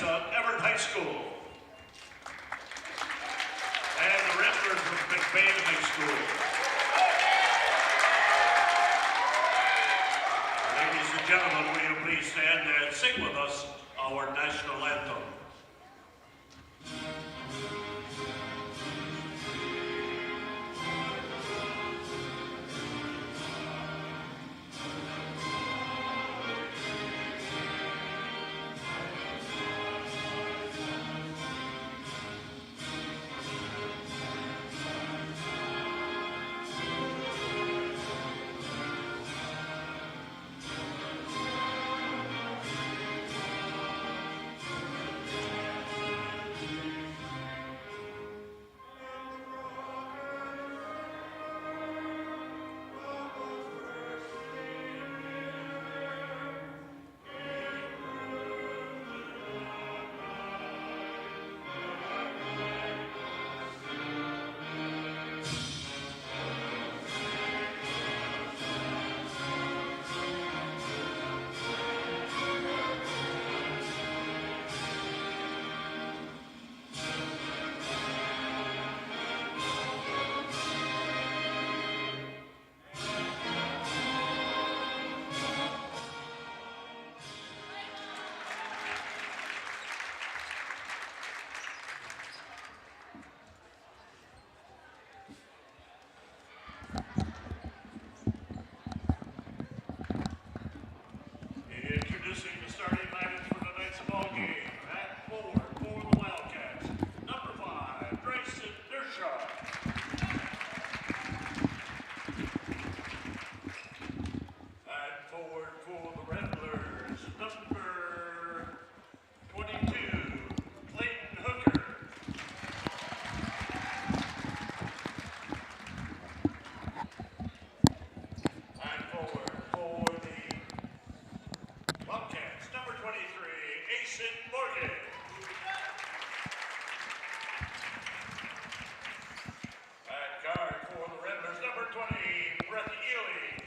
of Evart High School. And the Ramblers from McBain High School. Ladies and gentlemen, will you please stand and sing with us our national anthem? Introducing the starting lineups for tonight's ball game. At forward for the Wildcats, number 5, Nver. At forward for the Ramblers, number 22, Clayton Hooker. And forward for the Wildcats, number 23, Morgan. At guard for the Ramblers, number 20, Brett Ely.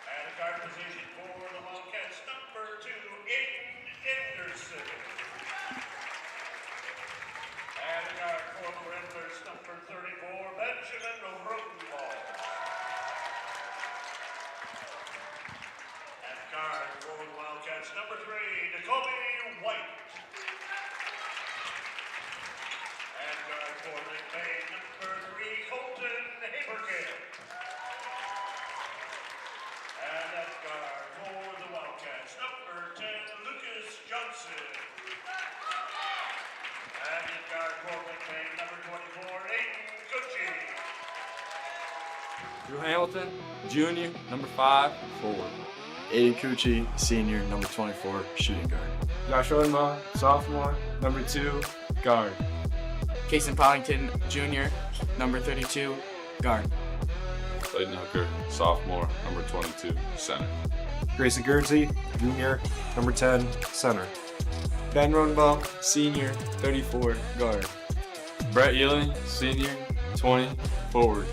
At guard position for the Wildcats, number 2, Aiden Anderson. At guard for the Ramblers, number 34, Benjamin Rotenball. Guard for the Wildcats, number 3, Jacoby White. And guard for McBain, number 3, Colton Haberkamp. And at guard for the Wildcats, number 10, Lucas Johnson. And at guard for McBain, number 24, Aiden Gucci. Drew Hamilton, junior, number 5, forward. Aiden Cucci, senior, number 24, shooting guard. Josh Rodenbaugh, sophomore, number 2, guard. Kason Pollington, junior, number 32, guard. Clayton Hooker, sophomore, number 22, center. Grayson Guernsey, junior, number 10, center. Ben Rodenbaugh, senior, 34, guard. Brett Ely, senior, 20, forward.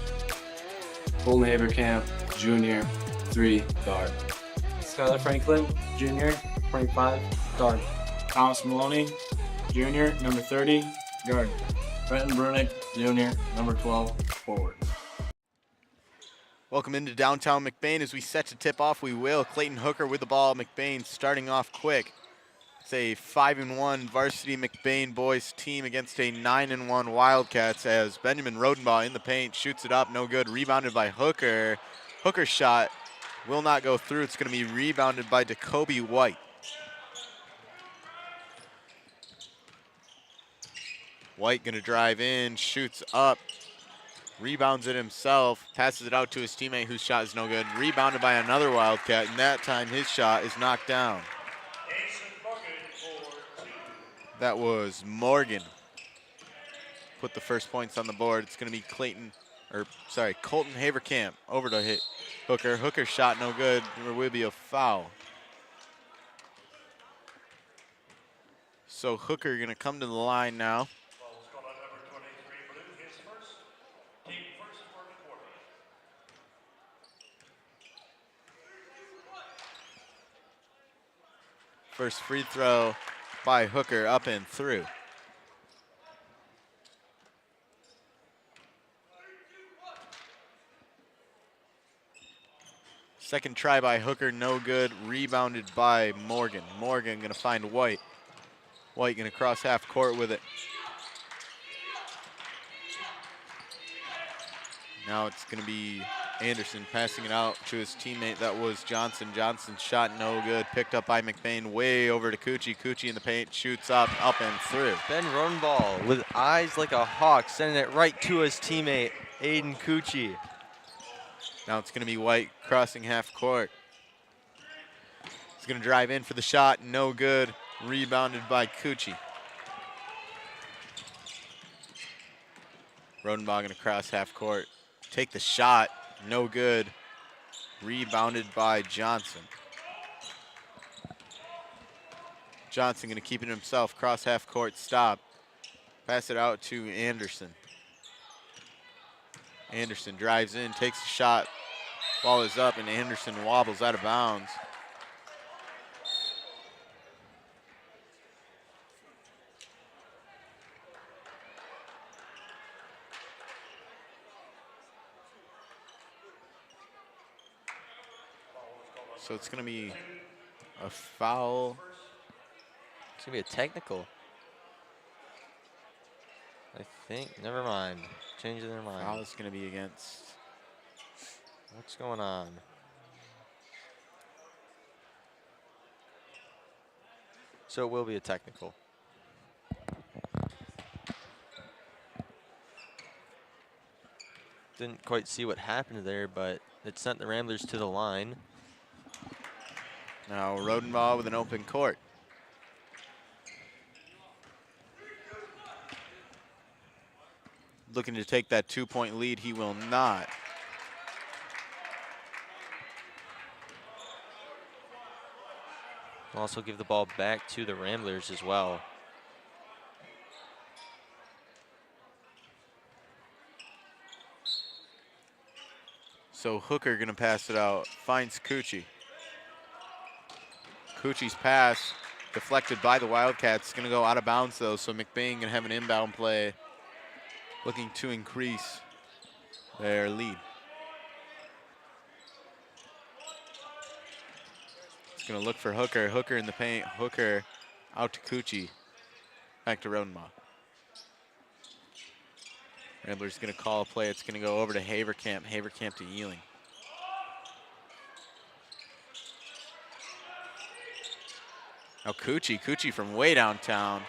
Colton Haberkamp, junior, 3, guard. Skylar Franklin, junior, 25, guard. Thomas Maloney, junior, number 30, guard. Brenton Brunick, junior, number 12, forward. Welcome into downtown McBain. As we set to tip off, we will. Clayton Hooker with the ball. McBain starting off quick. It's a 5-1 varsity McBain boys team against a 9-1 Wildcats as Benjamin Rodenbaugh in the paint shoots it up, no good. Rebounded by Hooker. Hooker's shot will not go through. It's going to be rebounded by Jacoby White. White going to drive in, shoots up, rebounds it himself, passes it out to his teammate whose shot is no good. Rebounded by another Wildcat, and that time his shot is knocked down. That was Morgan. Put the first points on the board. It's going to be Colton Haberkamp over to Hooker. Hooker's shot no good. There will be a foul. So Hooker going to come to the line now. First free throw by Hooker, up and through. Second try by Hooker, no good. Rebounded by Morgan. Morgan gonna find White. White gonna cross half court with it. Now it's gonna be Anderson passing it out to his teammate. That was Johnson. Johnson's shot no good. Picked up by McBain, way over to Coochie. Coochie in the paint, shoots up and through. Ben Runball with eyes like a hawk, sending it right to his teammate, Aiden Coochie. Now it's gonna be White crossing half court. He's gonna drive in for the shot, no good. Rebounded by Coochie. Rodenbaugh gonna cross half court. Take the shot, no good. Rebounded by Johnson. Johnson gonna keep it himself, cross half court, stop. Pass it out to Anderson. Anderson drives in, takes a shot. Ball is up and Anderson wobbles out of bounds. So it's going to be a foul. It's going to be a technical. I think. Never mind. Changing their mind. Foul is going to be against. What's going on? So it will be a technical. Didn't quite see what happened there, but it sent the Ramblers to the line. Now Rodenbaugh with an open court. Looking to take that 2-point lead, he will not. We'll also give the ball back to the Ramblers as well. So Hooker gonna pass it out, finds Coochie. Coochie's pass deflected by the Wildcats. Gonna go out of bounds though, so McBain gonna have an inbound play, looking to increase their lead. It's gonna look for Hooker. Hooker in the paint. Hooker out to Coochie. Back to Rodenbaugh. Rambler's gonna call a play. It's gonna go over to Haverkamp. Haverkamp to Ewing. Now Coochie from way downtown.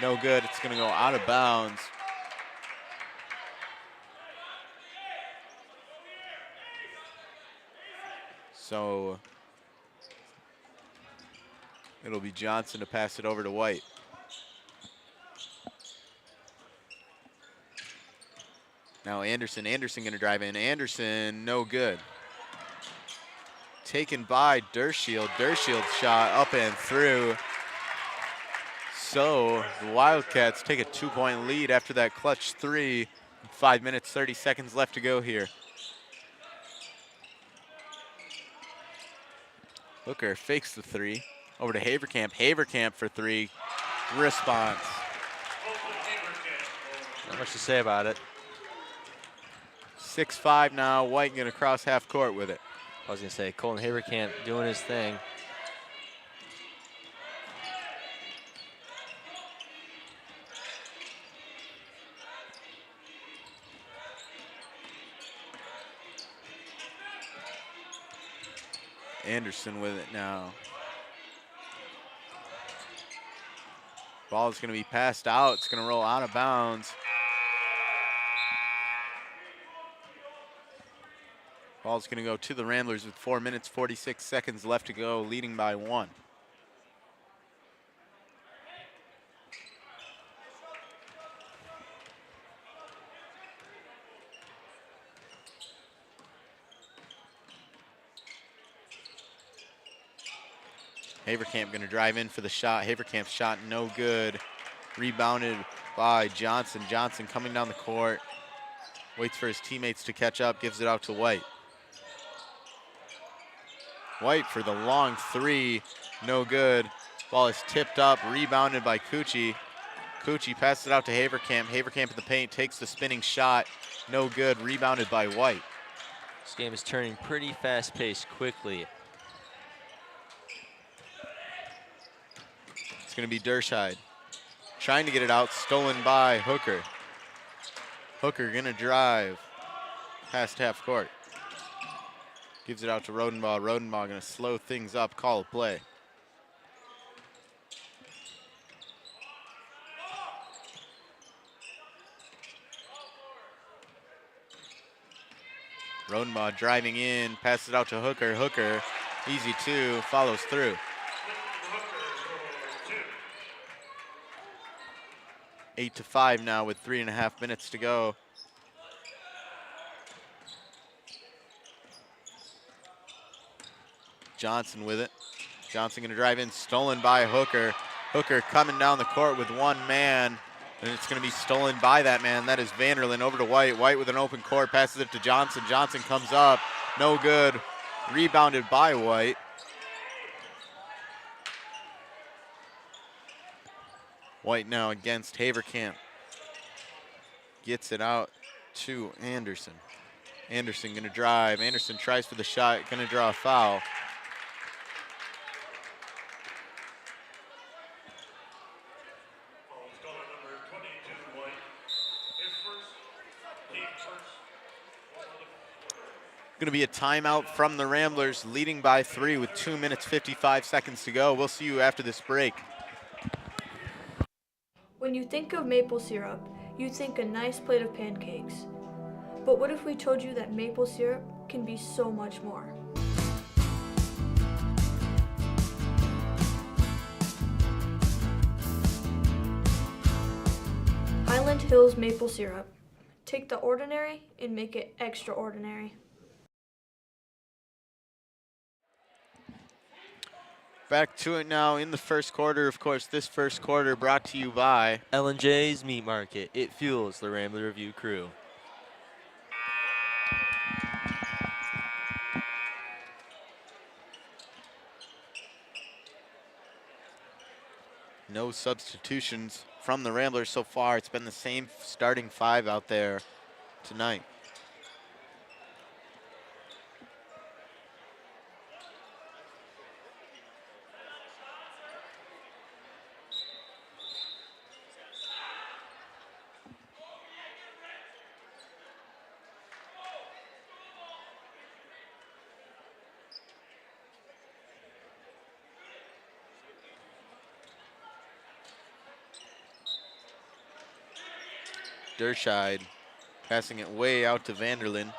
No good, it's gonna go out of bounds. So it'll be Johnson to pass it over to White. Now Anderson gonna drive in. Anderson, no good. Taken by Dershield. Dershield's shot up and through. So the Wildcats take a 2-point lead after that clutch three. 5 minutes, 30 seconds left to go here. Hooker fakes the three. Over to Haverkamp. Haverkamp for three. Response. Not much to say about it. 6-5 now. White gonna cross half court with it. I was going to say, Colin Haverkamp doing his thing. Anderson with it now. Ball is going to be passed out. It's going to roll out of bounds. Ball's going to go to the Ramblers with 4 minutes, 46 seconds left to go, leading by 1. Haverkamp going to drive in for the shot. Haverkamp's shot no good. Rebounded by Johnson. Johnson coming down the court. Waits for his teammates to catch up, gives it out to White. White for the long three, No good. Ball is tipped up, rebounded by Cucci. Cucci passes it out to Haverkamp. Haverkamp in the paint, takes the spinning shot. No good, rebounded by White. This game is turning pretty fast-paced quickly. It's going to be Derscheid. Trying to get it out, stolen by Hooker. Hooker going to drive past half court. Gives it out to Rodenbaugh. Rodenbaugh going to slow things up, call a play. Rodenbaugh driving in, passes it out to Hooker. Hooker, easy two, follows through. 8-5 now with 3.5 minutes to go. Johnson with it. Johnson gonna drive in, stolen by Hooker. Hooker coming down the court with one man, and it's gonna be stolen by that man. That is Vanderlyn over to White. White with an open court, passes it to Johnson. Johnson comes up, no good. Rebounded by White. White now against Haverkamp. Gets it out to Anderson. Anderson gonna drive. Anderson tries for the shot, gonna draw a foul. Going to be a timeout from the Ramblers, leading by 3 with 2 minutes 55 seconds to go. We'll see you after this break. When you think of maple syrup, you think a nice plate of pancakes. But what if we told you that maple syrup can be so much more? Highland Hills maple syrup. Take the ordinary and make it extraordinary. Back to it now in the first quarter. Of course, this first quarter brought to you by L&J's Meat Market. It fuels the Rambler Review crew. No substitutions from the Ramblers so far. It's been the same starting 5 out there tonight. Derscheid passing it way out to Vanderlyn.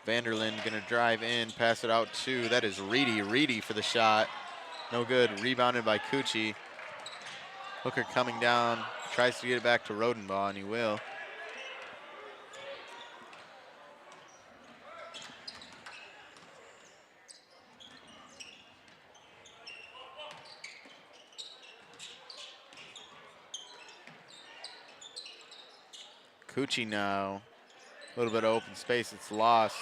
Vanderlyn gonna drive in, pass it out to, that is Reedy. Reedy for the shot. No good, rebounded by Cucci. Hooker coming down, tries to get it back to Rodenbaugh, and he will. Cucci now, a little bit of open space, it's lost.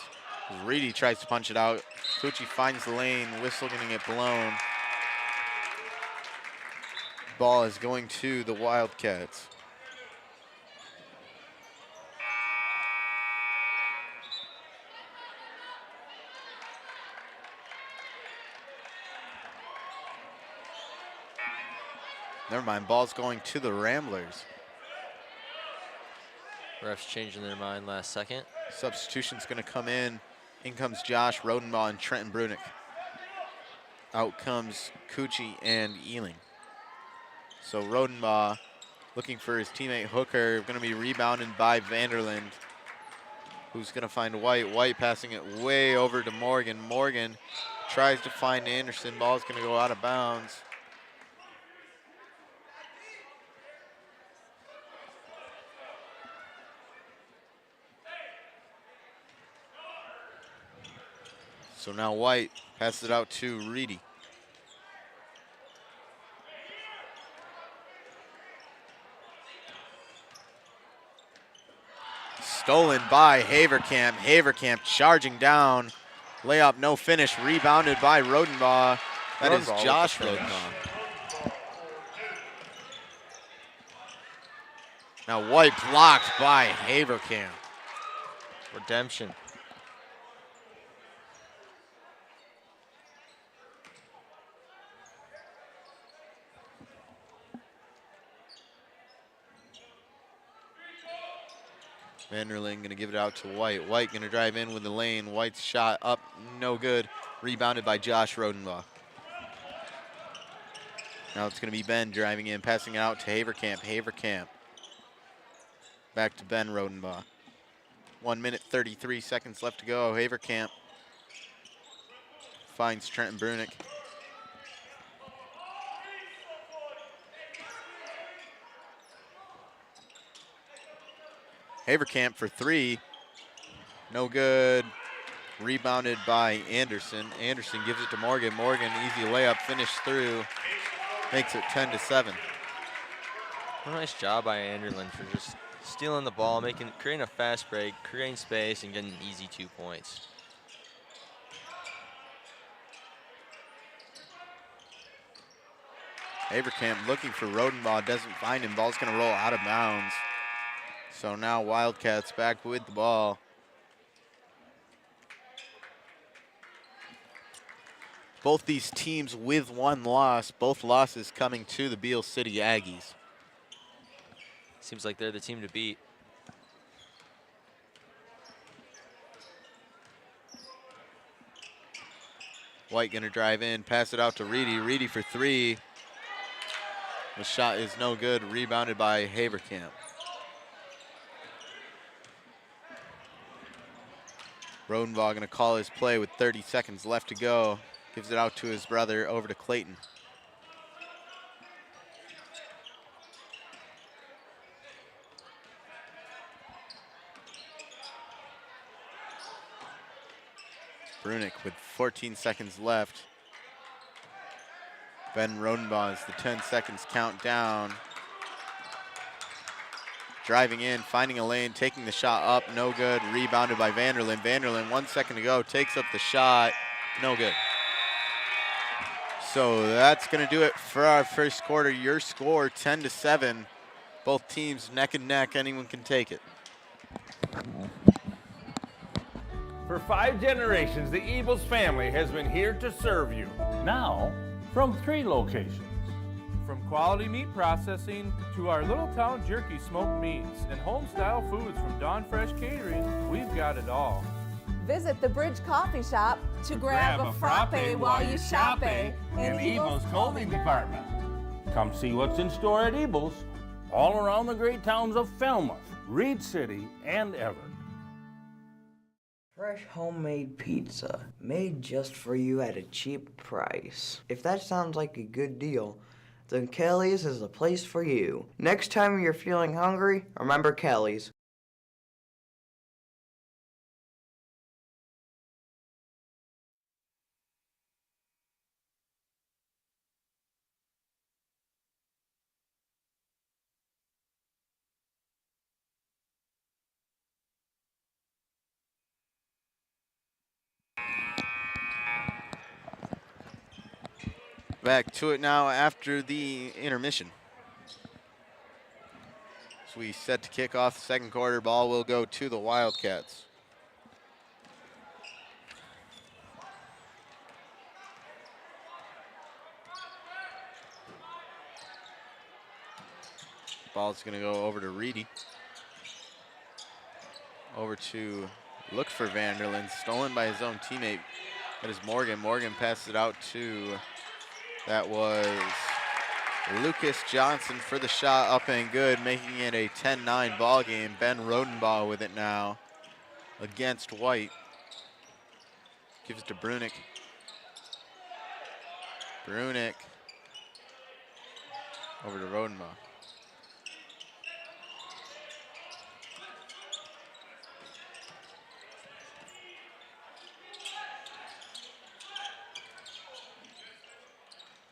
Reedy tries to punch it out. Cucci finds the lane, whistle gonna get blown. Ball is going to the Wildcats. Never mind, ball's going to the Ramblers. Refs changing their mind last second. Substitution's gonna come in. In comes Josh Rodenbaugh and Trenton Brunick. Out comes Cucci and Ealing. So Rodenbaugh looking for his teammate Hooker, gonna be rebounded by Vanderland, who's gonna find White. White passing it way over to Morgan. Morgan tries to find Anderson, ball's gonna go out of bounds. So now White passes it out to Reedy. Stolen by Haverkamp. Haverkamp charging down, Layup, no finish, rebounded by Rodenbaugh. That is Rodenbaugh with Josh the finish. Rodenbaugh. Now White blocked by Haverkamp. Redemption. Vanderlyn gonna give it out to White. White gonna drive in with the lane. White's shot up, no good. Rebounded by Josh Rodenbaugh. Now it's gonna be Ben driving in, passing it out to Haverkamp. Haverkamp. Back to Ben Rodenbaugh. 1 minute, 33 seconds left to go. Haverkamp finds Trenton Brunick. Haverkamp for three. No good. Rebounded by Anderson. Anderson gives it to Morgan. Morgan, easy layup, finish through. Makes it 10-7. A nice job by Anderlin for just stealing the ball, creating a fast break, creating space, and getting an easy 2 points. Haverkamp looking for Rodenbaugh, doesn't find him. Ball's gonna roll out of bounds. So now Wildcats back with the ball. Both these teams with one loss, both losses coming to the Beale City Aggies. Seems like they're the team to beat. White gonna drive in, pass it out to Reedy. Reedy for three. The shot is no good, rebounded by Haverkamp. Rodenbaugh gonna call his play with 30 seconds left to go. Gives it out to his brother, over to Clayton. Brunick with 14 seconds left. Ben Rodenbaugh as the 10 seconds count down. Driving in, finding a lane, taking the shot up, no good. Rebounded by Vanderlyn. Vanderlyn, 1 second to go, takes up the shot, no good. So that's gonna do it for our first quarter. Your score, 10-7. Both teams neck and neck, anyone can take it. For 5 generations, the Ebles family has been here to serve you. Now, from 3 locations. From quality meat processing to our little town jerky smoked meats and home-style foods from Dawn Fresh Catering, we've got it all. Visit the Bridge Coffee Shop to grab a frappe while you shop in Ebles Clothing Department. Come see what's in store at Ebles, all around the great towns of Falmouth, Reed City, and Evart. Fresh homemade pizza, made just for you at a cheap price. If that sounds like a good deal, then Kelly's is the place for you. Next time you're feeling hungry, remember Kelly's. Back to it now after the intermission. So we set to kick off the second quarter. Ball will go to the Wildcats. Ball's gonna go over to Reedy. Over to, look for Vanderlyn, stolen by his own teammate. That is Morgan. Morgan passes it out to, that was Lucas Johnson for the shot, up and good, making it a 10-9 ball game. Ben Rodenbaugh with it now against White. Gives it to Brunick. Brunick over to Rodenbaugh.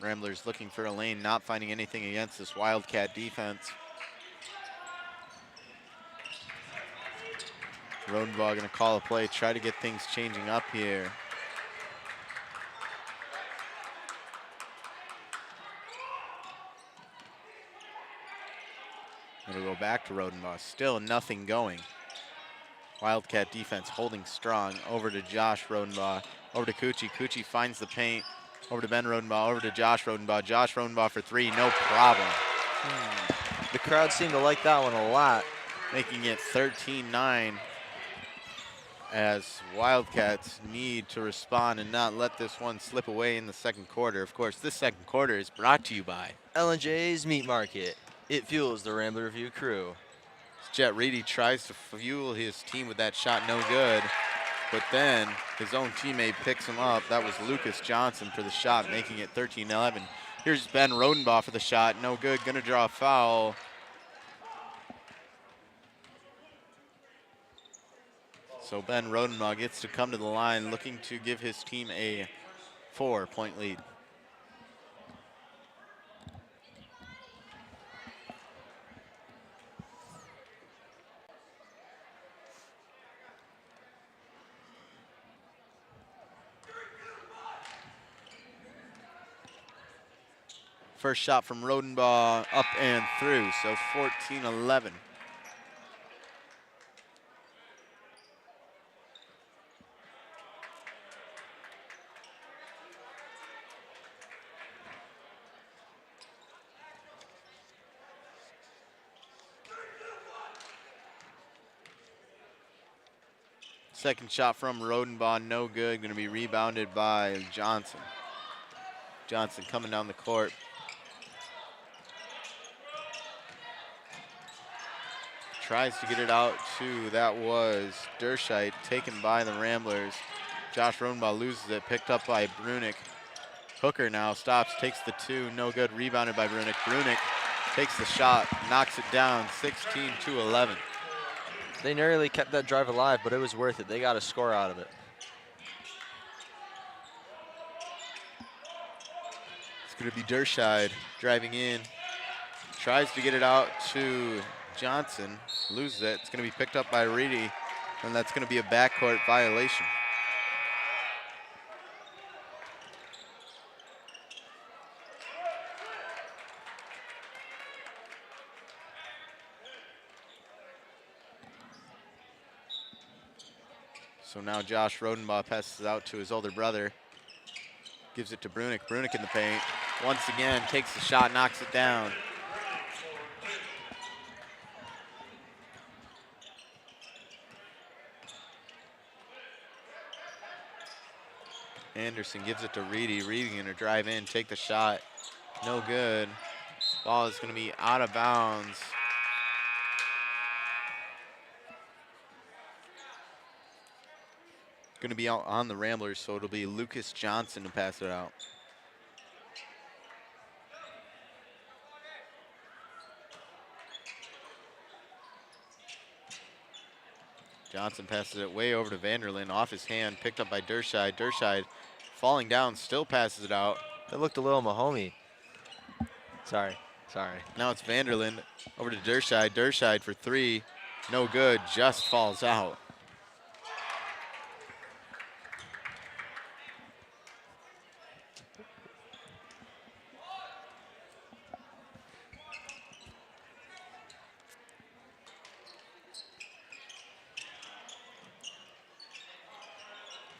Ramblers looking for a lane, not finding anything against this Wildcat defense. Rodenbaugh gonna call a play, try to get things changing up here. It'll go back to Rodenbaugh. Still nothing going. Wildcat defense holding strong. Over to Josh Rodenbaugh. Over to Coochie. Coochie finds the paint. Over to Ben Rodenbaugh. Over to Josh Rodenbaugh. Josh Rodenbaugh for three. No problem. The crowd seemed to like that one a lot. Making it 13-9 as Wildcats need to respond and not let this one slip away in the second quarter. Of course, this second quarter is brought to you by L&J's Meat Market. It fuels the Rambler Review crew. Jet Reedy tries to fuel his team with that shot, no good. But then his own teammate picks him up. That was Lucas Johnson for the shot, making it 13-11. Here's Ben Rodenbaugh for the shot, no good, gonna draw a foul. So Ben Rodenbaugh gets to come to the line, looking to give his team a 4-point lead. First shot from Rodenbaugh, up and through, so 14-11. Second shot from Rodenbaugh, no good. Going to be rebounded by Johnson. Johnson coming down the court. Tries to get it out to, that was Dershite, taken by the Ramblers. Josh Rodenbaugh loses it, picked up by Brunick. Hooker now stops, takes the two, no good, rebounded by Brunick. Brunick takes the shot, knocks it down, 16-11. They narrowly kept that drive alive, but it was worth it. They got a score out of it. It's going to be Dershide driving in. Tries to get it out to Johnson, loses it. It's going to be picked up by Reedy, and that's going to be a backcourt violation. So now Josh Rodenbaugh passes it out to his older brother. Gives it to Brunick. Brunick in the paint. Once again, takes the shot, knocks it down. Anderson gives it to Reedy. Reedy going to drive in, take the shot. No good. Ball is going to be out of bounds. Going to be out on the Ramblers, so it'll be Lucas Johnson to pass it out. Johnson passes it way over to Vanderlyn, off his hand, picked up by Dershide. Dershide falling down, still passes it out. That looked a little Mahomey. Sorry. Now it's Vanderlyn over to Dershide. Dershide for three, no good, just falls out.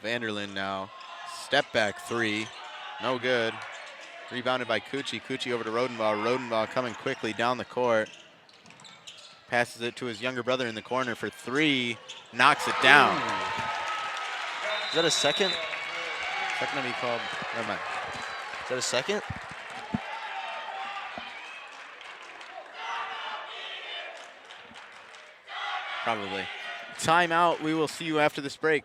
Vanderlyn now, step back three, no good. Rebounded by Coochie. Coochie over to Rodenbaugh. Rodenbaugh coming quickly down the court. Passes it to his younger brother in the corner for three, knocks it down. Is that a second? Second to be called, never mind. Is that a second? Probably. Timeout, we will see you after this break.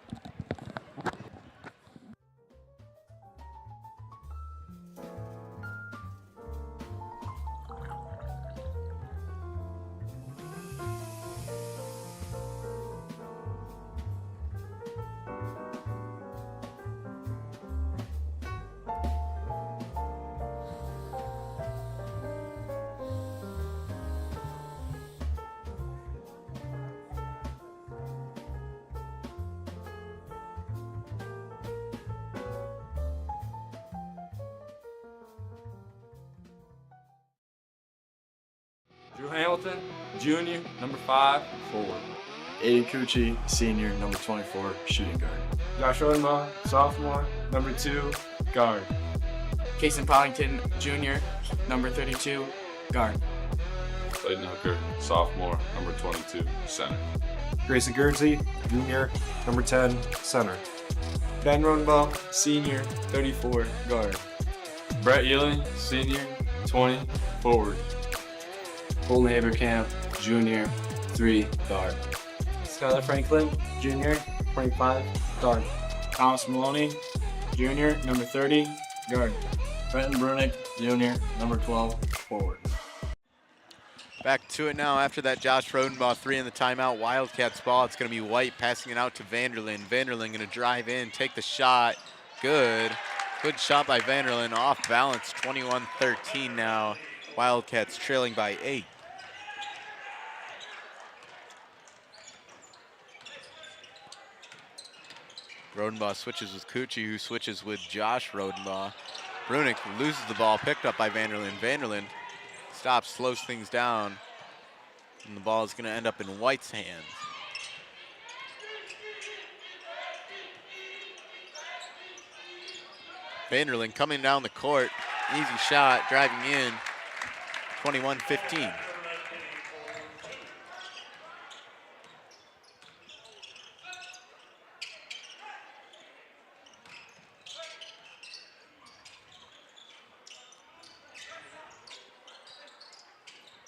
Drew Hamilton, junior, number 5, forward. Aiden Cucci, senior, number 24, shooting guard. Josh Rodenbaugh, sophomore, number 2, guard. Kason Pollington, junior, number 32, guard. Clayton Hooker, sophomore, number 22, center. Grayson Guernsey, junior, number 10, center. Ben Rodenbaugh, senior, 34, guard. Brett Ewing, senior, 20, forward. Holden Avercamp, junior, 3, guard. Skylar Franklin, junior, 25, guard. Thomas Maloney, junior, number 30, guard. Brenton Brunick, junior, number 12, forward. Back to it now after that Josh Rodenbaugh 3 in the timeout. Wildcats ball. It's going to be White passing it out to Vanderlyn. Vanderlyn going to drive in, take the shot. Good. Good shot by Vanderlyn. Off balance, 21-13 now. Wildcats trailing by 8. Rodenbaugh switches with Cucci, who switches with Josh Rodenbaugh. Brunick loses the ball, picked up by Vanderlyn. Vanderlyn stops, slows things down, and the ball is going to end up in White's hands. Vanderlyn coming down the court, easy shot, driving in, 21-15.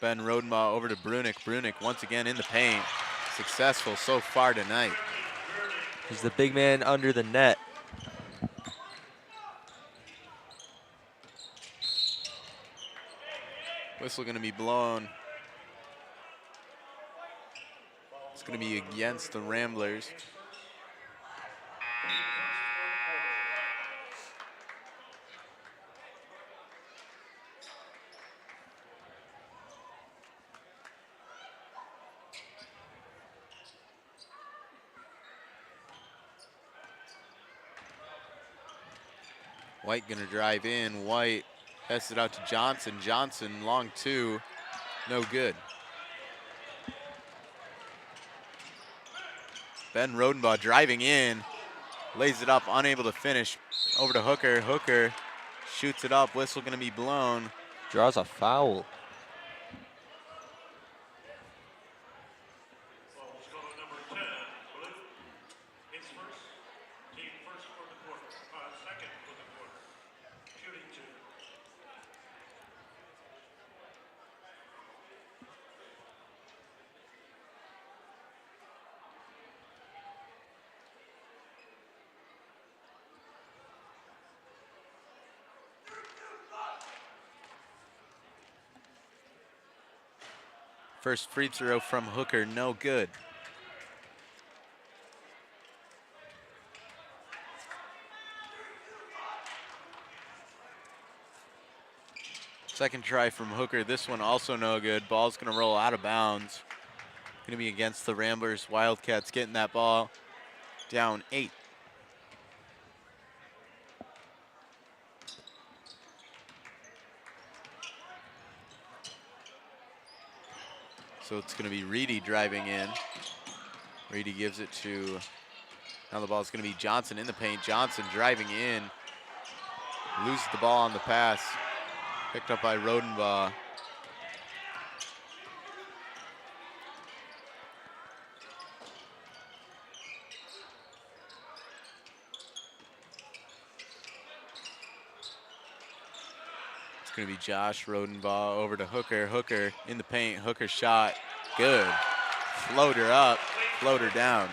Ben Rodenbaugh over to Brunick. Brunick once again in the paint. Successful so far tonight. He's the big man under the net. Whistle going to be blown. It's going to be against the Ramblers. White gonna drive in. White passes it out to Johnson. Johnson, long 2, no good. Ben Rodenbaugh driving in, lays it up, unable to finish. Over to Hooker. Hooker shoots it up. Whistle gonna be blown. Draws a foul. First free throw from Hooker, no good. Second try from Hooker, this one also no good. Ball's gonna roll out of bounds. Gonna be against the Ramblers. Wildcats getting that ball down 8. So it's going to be Reedy driving in. Reedy gives it to, now the ball is going to be Johnson in the paint. Johnson driving in, loses the ball on the pass. Picked up by Rodenbaugh. It's going to be Josh Rodenbaugh over to Hooker. Hooker in the paint. Hooker shot. Good. Floater up. Floater down.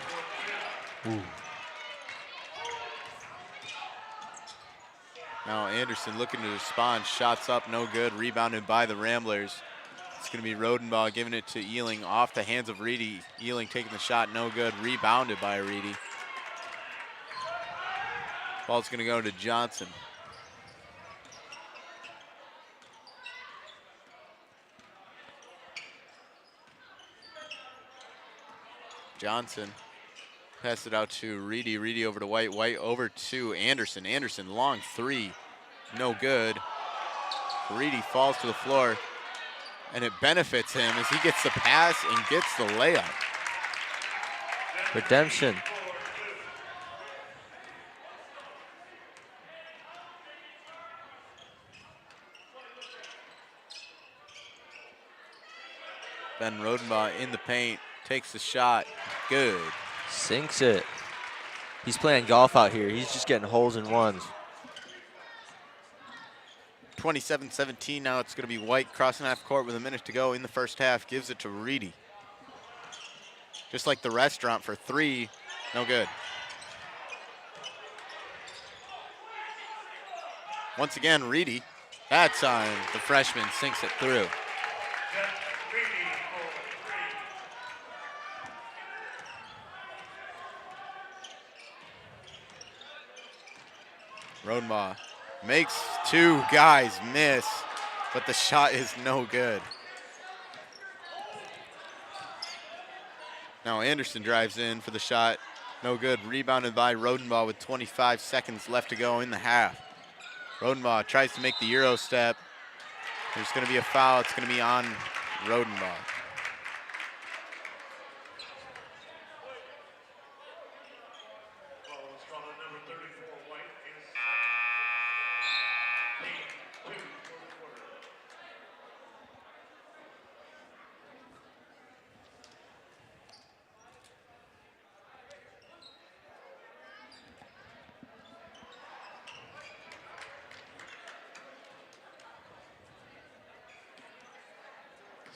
Ooh. Now Anderson looking to respond. Shots up. No good. Rebounded by the Ramblers. It's going to be Rodenbaugh giving it to Ealing off the hands of Reedy. Ealing taking the shot. No good. Rebounded by Reedy. Ball's going to go to Johnson. Johnson pass it out to Reedy. Reedy over to White. White over to Anderson. Anderson, long 3. No good. Reedy falls to the floor. And it benefits him as he gets the pass and gets the layup. Redemption. Ben Rodenbaugh in the paint, takes the shot, good. Sinks it. He's playing golf out here. He's just getting holes in ones. 27-17 now. It's going to be White crossing half court with a minute to go in the first half. Gives it to Reedy. Just like the restaurant for three, no good. Once again, Reedy. That time the freshman sinks it through. Rodenbaugh makes two guys miss, but the shot is no good. Now Anderson drives in for the shot, no good. Rebounded by Rodenbaugh with 25 seconds left to go in the half. Rodenbaugh tries to make the Euro step. There's going to be a foul. It's going to be on Rodenbaugh.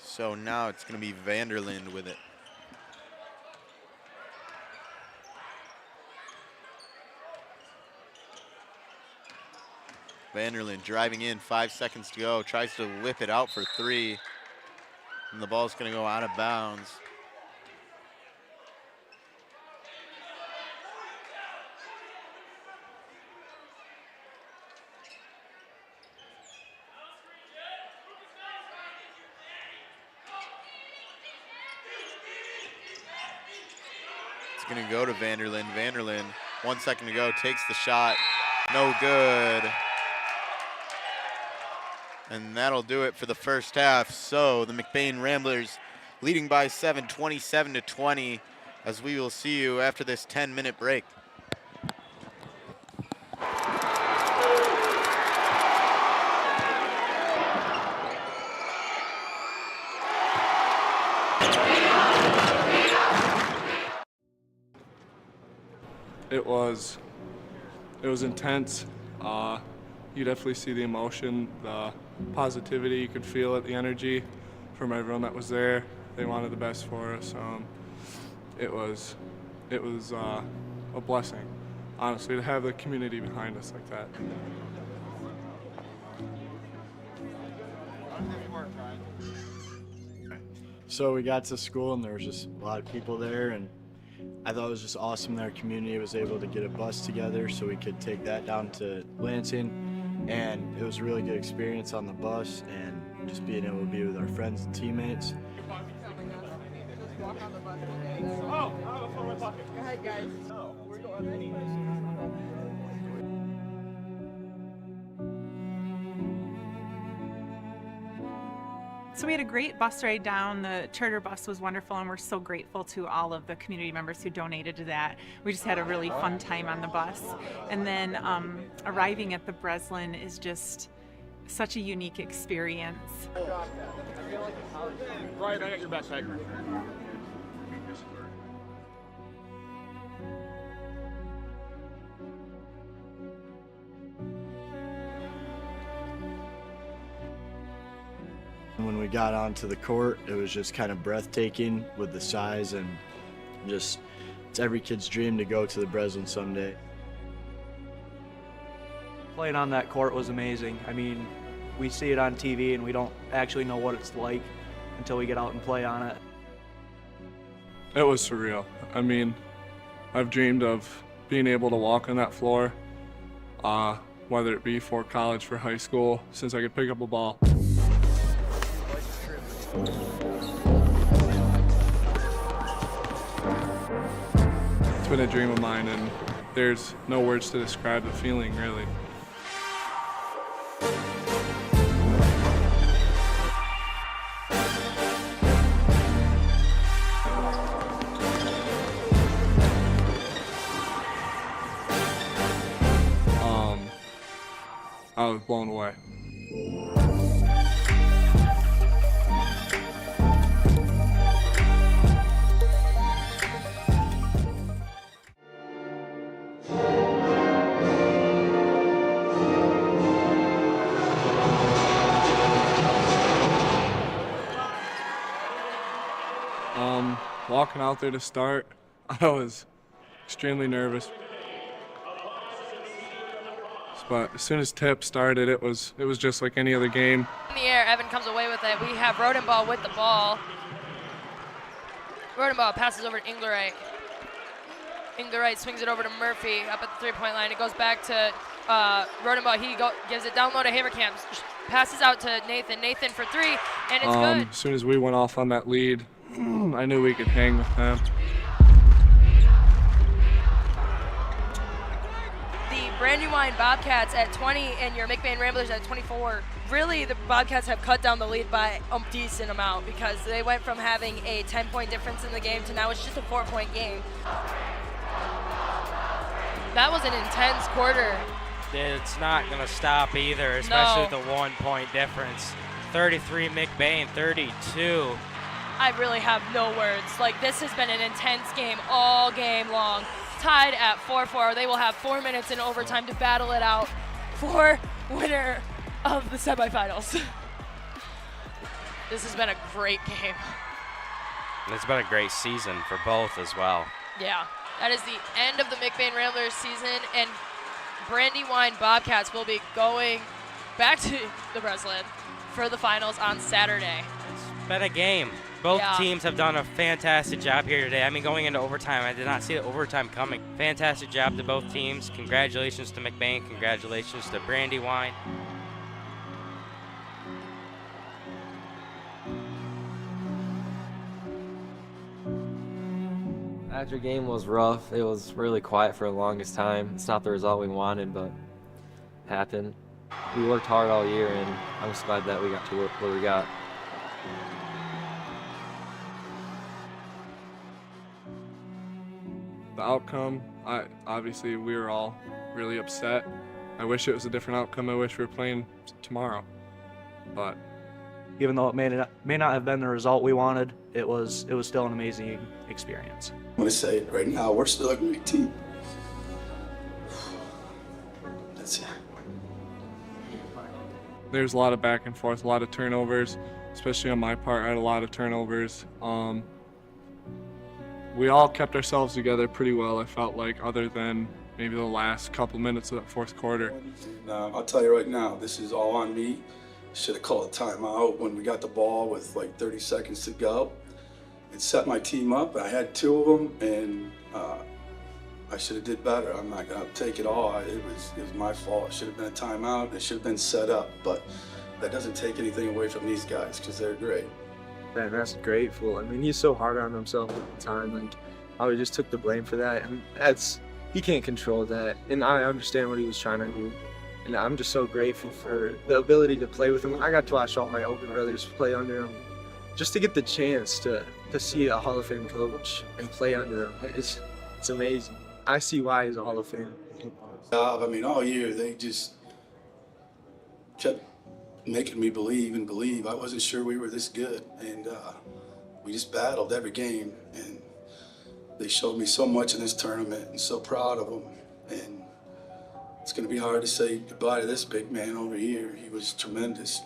So now it's going to be Vanderland with it. Vanderland driving in, 5 seconds to go, tries to whip it out for three, and the ball's going to go out of bounds. It's going to go to Vanderland. Vanderland, 1 second to go, takes the shot. No good. And that'll do it for the first half. So the McBain Ramblers leading by 7, 27-20, as we will see you after this 10-minute break. It was intense. You definitely see the emotion, the positivity. You could feel it, the energy from everyone that was there. They wanted the best for us. It was a blessing, honestly, to have the community behind us like that. So we got to school and there was just a lot of people there, and I thought it was just awesome that our community was able to get a bus together so we could take that down to Lansing, and it was a really good experience on the bus and just being able to be with our friends and teammates. Oh, go ahead, guys. No, we're going. So we had a great bus ride down. The charter bus was wonderful, and we're so grateful to all of the community members who donated to that. We just had a really fun time on the bus. And then arriving at the Breslin is just such a unique experience. Right, I got your backpack. When we got onto the court, it was just kind of breathtaking with the size, and just, it's every kid's dream to go to the Breslin someday. Playing on that court was amazing. I mean, we see it on TV and we don't actually know what it's like until we get out and play on it. It was surreal. I mean, I've dreamed of being able to walk on that floor, whether it be for college, for high school, since I could pick up a ball. It's been a dream of mine, and there's no words to describe the feeling, really. I was blown away. Walking out there to start, I was extremely nervous. But as soon as tip started, it was just like any other game. In the air, Evan comes away with it. We have Rodenbaugh with the ball. Rodenbaugh passes over to Inglerite. Inglerite swings it over to Murphy up at the three-point line. It goes back to Rodenbaugh. He gives it down low to Haverkamp. Passes out to Nathan. Nathan for three, and it's good. As soon as we went off on that lead, I knew we could hang with them. The Brandywine Bobcats at 20 and your McBain Ramblers at 24. Really, the Bobcats have cut down the lead by a decent amount because they went from having a 10-point difference in the game to now it's just a 4-point game. That was an intense quarter. It's not going to stop either, especially with the 1-point difference. 33 McBain, 32. I really have no words. Like, this has been an intense game all game long. Tied at 4-4. They will have 4 minutes in overtime to battle it out for winner of the semifinals. This has been a great game. It's been a great season for both as well. Yeah, that is the end of the McBain Ramblers season, and Brandywine Bobcats will be going back to the Breslin for the finals on Saturday. It's been a game. Both teams have done a fantastic job here today. I mean, going into overtime, I did not see the overtime coming. Fantastic job to both teams. Congratulations to McBain. Congratulations to Brandywine. After game was rough. It was really quiet for the longest time. It's not the result we wanted, but it happened. We worked hard all year, and I'm just glad that we got to work what we got. The outcome, obviously we were all really upset. I wish it was a different outcome. I wish we were playing tomorrow. But even though it may not have been the result we wanted, it was still an amazing experience. I'm going to say it right now, we're still a great team. That's it. There's a lot of back and forth, a lot of turnovers, especially on my part. I had a lot of turnovers. We all kept ourselves together pretty well, I felt like, other than maybe the last couple minutes of that fourth quarter. I'll tell you right now, this is all on me. Should have called a timeout when we got the ball with like 30 seconds to go. It set my team up. I had two of them, and I should have did better. I'm not gonna take it all. It was my fault. It should have been a timeout. It should have been set up, but that doesn't take anything away from these guys because they're great. Man, that's grateful. I mean, he's so hard on himself at the time. Like, I just took the blame for that, and he can't control that. And I understand what he was trying to do. And I'm just so grateful for the ability to play with him. I got to watch all my older brothers play under him. Just to get the chance to see a Hall of Fame coach and play under him, it's amazing. I see why he's a Hall of Fame. I mean, all year they just kept making me believe. I wasn't sure we were this good, and we just battled every game, and they showed me so much in this tournament, and so proud of them. And it's going to be hard to say goodbye to this big man over here. He was tremendous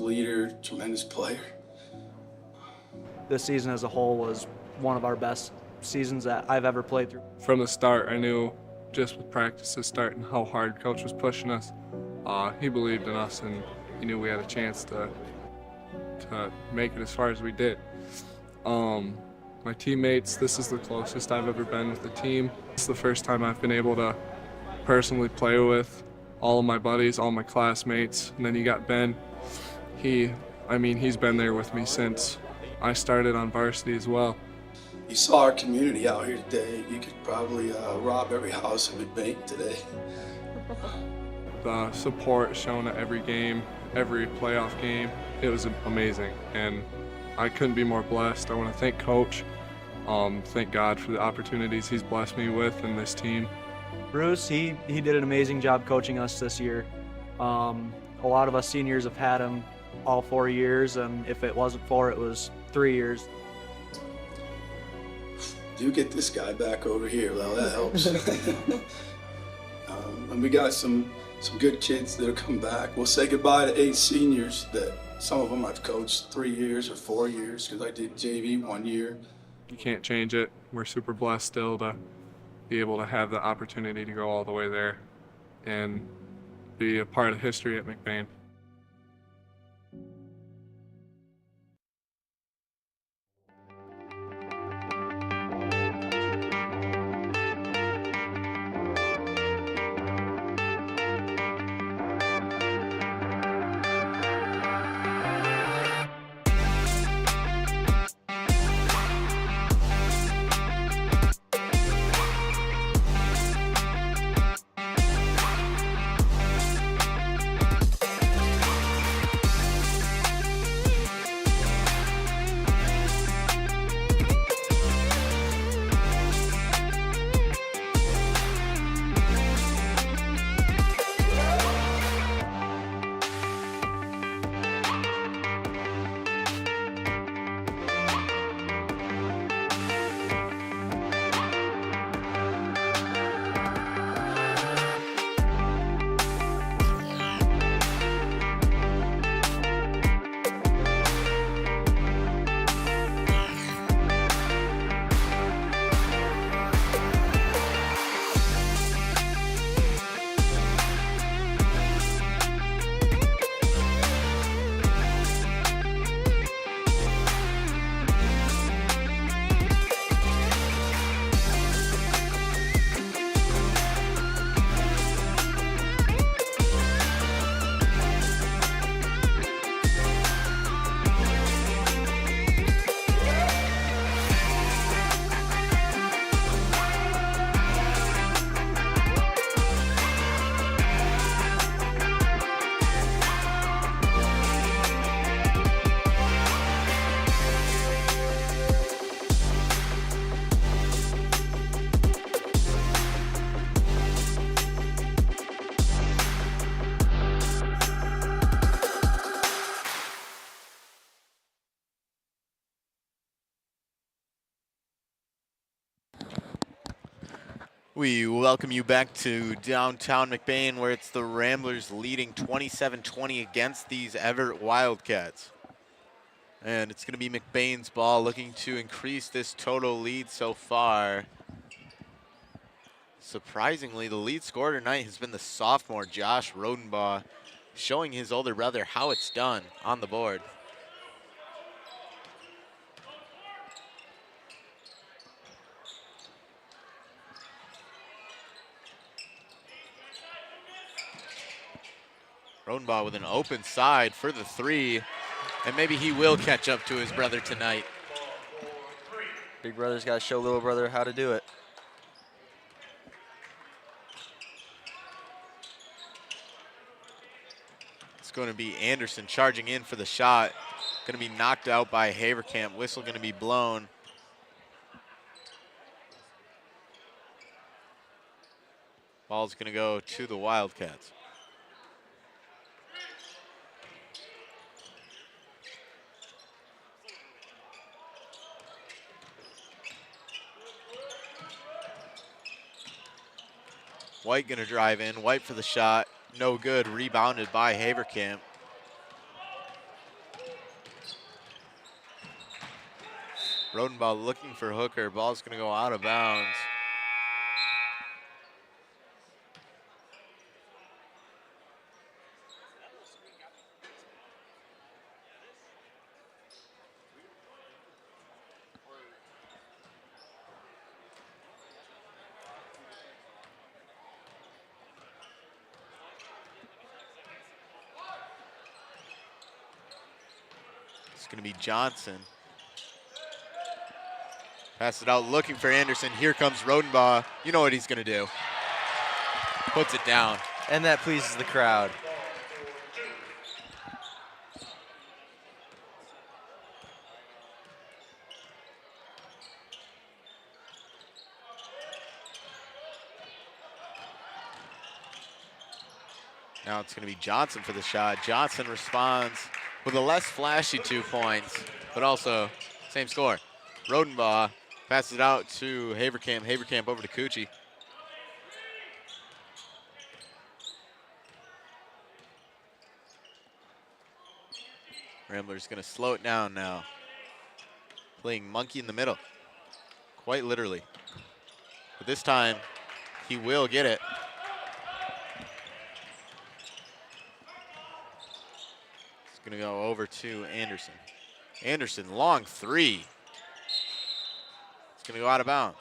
leader, tremendous player. This season as a whole was one of our best seasons that I've ever played through. From the start, I knew just with practices starting how hard Coach was pushing us. He believed in us, and he knew we had a chance to make it as far as we did. My teammates, this is the closest I've ever been with the team. It's the first time I've been able to personally play with all of my buddies, all my classmates. And then you got Ben. He's been there with me since I started on varsity as well. You saw our community out here today. You could probably rob every house in McBain today. The support shown at every game, every playoff game, it was amazing. And I couldn't be more blessed. I want to thank Coach, thank God for the opportunities he's blessed me with and this team. Bruce, he did an amazing job coaching us this year. A lot of us seniors have had him all 4 years, and if it wasn't 4, it was 3 years. Do get this guy back over here, well, that helps. And we got some good kids that'll come back. We'll say goodbye to 8 seniors that some of them I've coached 3 years or 4 years because I did JV 1 year. You can't change it. We're super blessed still to be able to have the opportunity to go all the way there and be a part of history at McBain. We welcome you back to downtown McBain, where it's the Ramblers leading 27-20 against these Evart Wildcats. And it's going to be McBain's ball, looking to increase this total lead so far. Surprisingly, the lead scorer tonight has been the sophomore Josh Rodenbaugh, showing his older brother how it's done on the board. Rodenbaugh with an open side for the 3, and maybe he will catch up to his brother tonight. Big brother's got to show little brother how to do it. It's going to be Anderson charging in for the shot. Going to be knocked out by Haverkamp. Whistle going to be blown. Ball's going to go to the Wildcats. White gonna drive in, White for the shot, no good, rebounded by Haverkamp. Rodenbaugh looking for Hooker, ball's gonna go out of bounds. Going to be Johnson. Pass it out, looking for Anderson. Here comes Rodenbaugh. You know what he's going to do. Puts it down. And that pleases the crowd. Now it's going to be Johnson for the shot. Johnson responds with a less flashy 2 points, but also same score. Rodenbaugh passes it out to Haverkamp. Haverkamp over to Cucci. Ramblers going to slow it down now. Playing monkey in the middle, quite literally. But this time, he will get it. It's going to go over to Anderson. Anderson, long three. It's going to go out of bounds.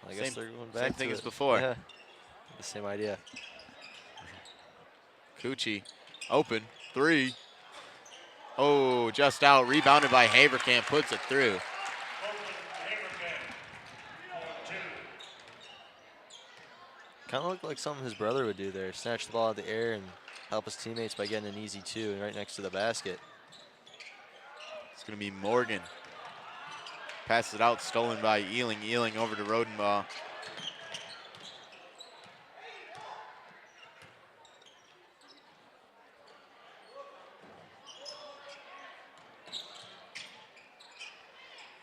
I guess they're going back same thing to as it. before. Yeah, the same idea. Cucci, open, three. Oh, just out, rebounded by Haverkamp, puts it through. Kind of looked like something his brother would do there. Snatch the ball out of the air and help his teammates by getting an easy two and right next to the basket. It's going to be Morgan. Passes it out, stolen by Ealing. Ealing over to Rodenbaugh.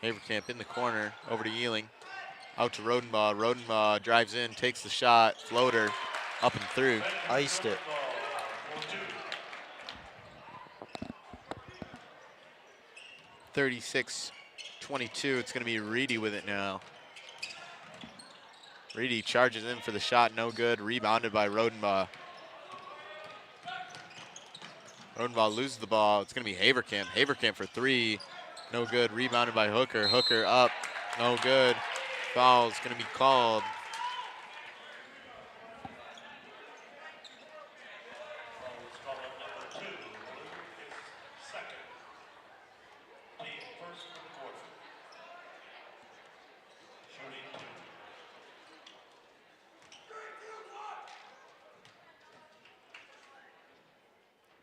Haverkamp in the corner, over to Ealing. Out to Rodenbaugh. Rodenbaugh drives in, takes the shot, floater, up and through. Iced it. .36-22, it's going to be Reedy with it now. Reedy charges in for the shot, no good, rebounded by Rodenbaugh. Rodenbaugh loses the ball, it's going to be Haverkamp. Haverkamp for three, no good, rebounded by Hooker. Hooker up, no good. Foul's going to be called.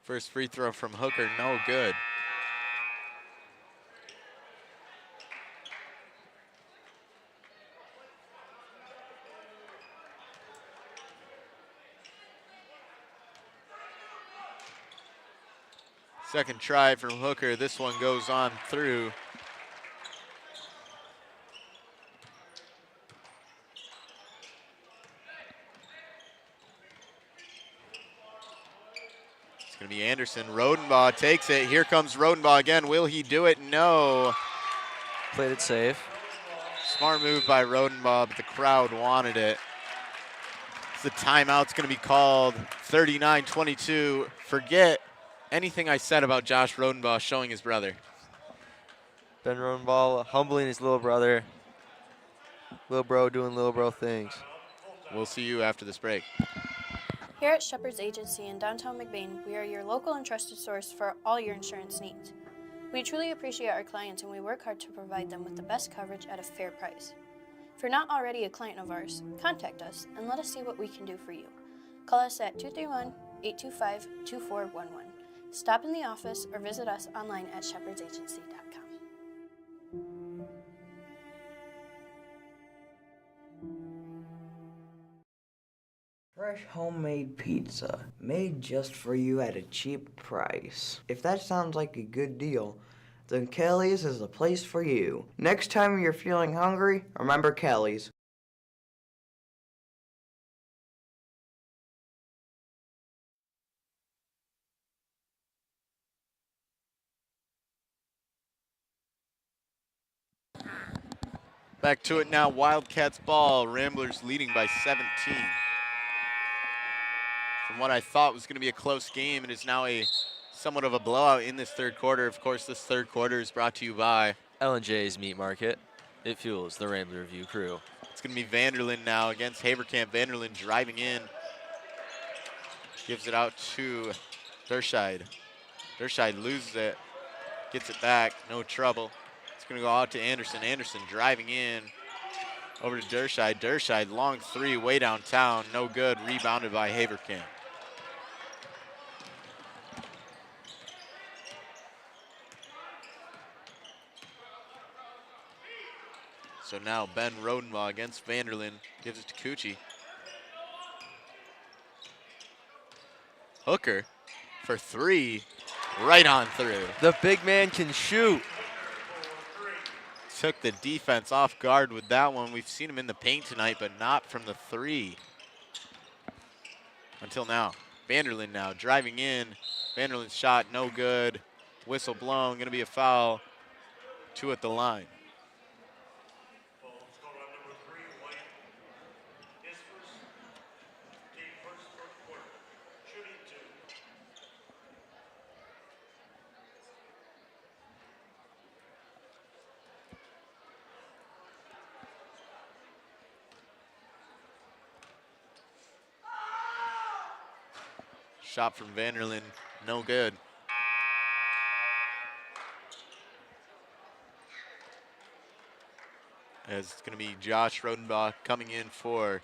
First free throw from Hooker, no good. Second try from Hooker, this one goes on through. It's going to be Anderson. Rodenbaugh takes it. Here comes Rodenbaugh again. Will he do it? No. Played it safe. Smart move by Rodenbaugh, but the crowd wanted it. The timeout's going to be called. 39-22. Forget anything I said about Josh Rodenbaugh showing his brother. Ben Rodenbaugh humbling his little brother. Little bro doing little bro things. We'll see you after this break. Here at Shepherd's Agency in downtown McBain, we are your local and trusted source for all your insurance needs. We truly appreciate our clients and we work hard to provide them with the best coverage at a fair price. If you're not already a client of ours, contact us and let us see what we can do for you. Call us at 231-825-2411. Stop in the office or visit us online at shepherdsagency.com. Fresh homemade pizza, made just for you at a cheap price. If that sounds like a good deal, then Kelly's is the place for you. Next time you're feeling hungry, remember Kelly's. Back to it now, Wildcats ball. Ramblers leading by 17. From what I thought was going to be a close game, it is now a somewhat of a blowout in this third quarter. Of course, this third quarter is brought to you by L&J's Meat Market. It fuels the Rambler Review crew. It's going to be Vanderlyn now against Haverkamp. Vanderlyn driving in. Gives it out to Dershide loses it, gets it back, no trouble. It's gonna go out to Anderson. Anderson driving in over to Dershide. Dershide, long three, way downtown, no good, rebounded by Haverkamp. So now Ben Rodenbaugh against Vanderlyn, gives it to Cucci. Hooker for three, right on through. The big man can shoot. Took the defense off guard with that one. We've seen him in the paint tonight, but not from the three. Until now. Vanderlyn now driving in. Vanderlyn's shot, no good. Whistle blown, gonna be a foul. 2 at the line. Shot from Vanderlyn, no good. As it's gonna be Josh Rodenbaugh coming in for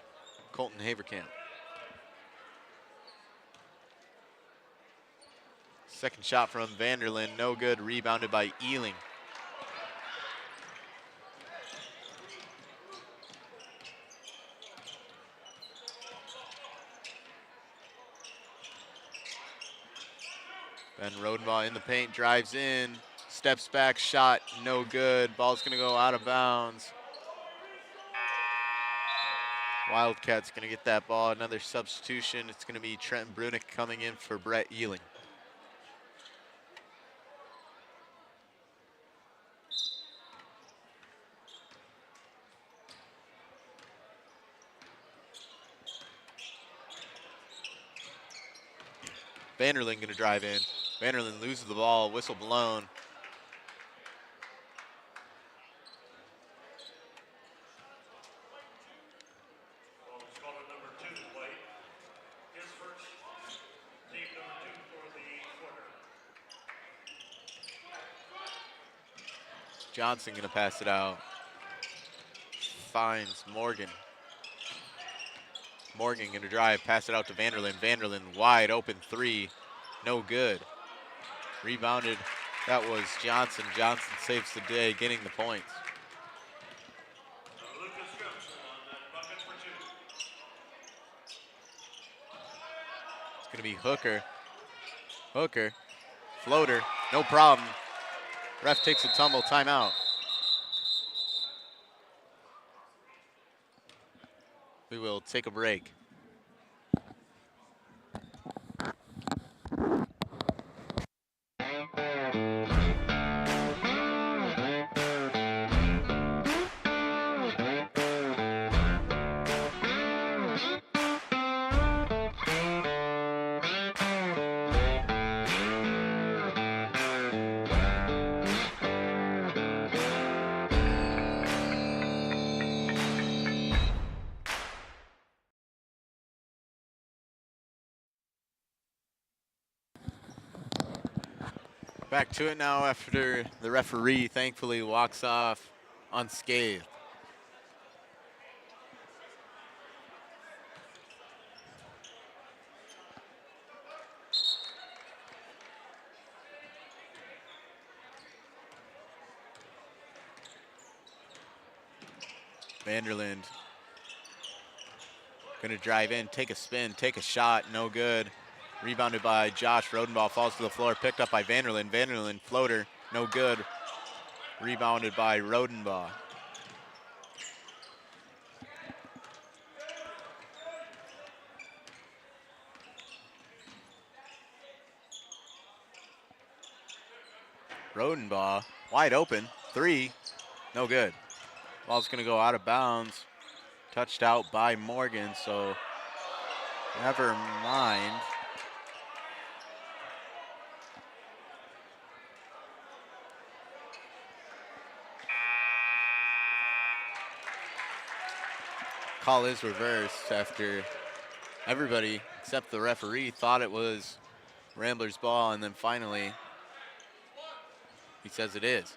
Colton Haverkamp. Second shot from Vanderlyn, no good, rebounded by Ealing. Ben Rodenbaugh in the paint, drives in, steps back, shot, no good. Ball's gonna go out of bounds. Wildcats gonna get that ball, another substitution. It's gonna be Trenton Brunick coming in for Brett Ealing. Vanderlyn gonna drive in. Vanderlyn loses the ball, whistle blown. Johnson gonna pass it out. Finds Morgan. Morgan gonna drive, pass it out to Vanderlyn. Vanderlyn wide open three, no good. Rebounded, that was Johnson. Johnson saves the day, getting the points. It's gonna be Hooker. Hooker, floater, no problem. Ref takes a tumble, timeout. We will take a break. Back to it now after the referee thankfully walks off unscathed. Vanderlyn gonna drive in, take a spin, take a shot, no good. Rebounded by Josh Rodenbaugh, falls to the floor, picked up by Vanderlyn. Vanderlyn, floater, no good. Rebounded by Rodenbaugh. Rodenbaugh, wide open, three, no good. Ball's gonna go out of bounds. Touched out by Morgan, so never mind. Call is reversed after everybody except the referee thought it was Ramblers ball, and then finally he says it is.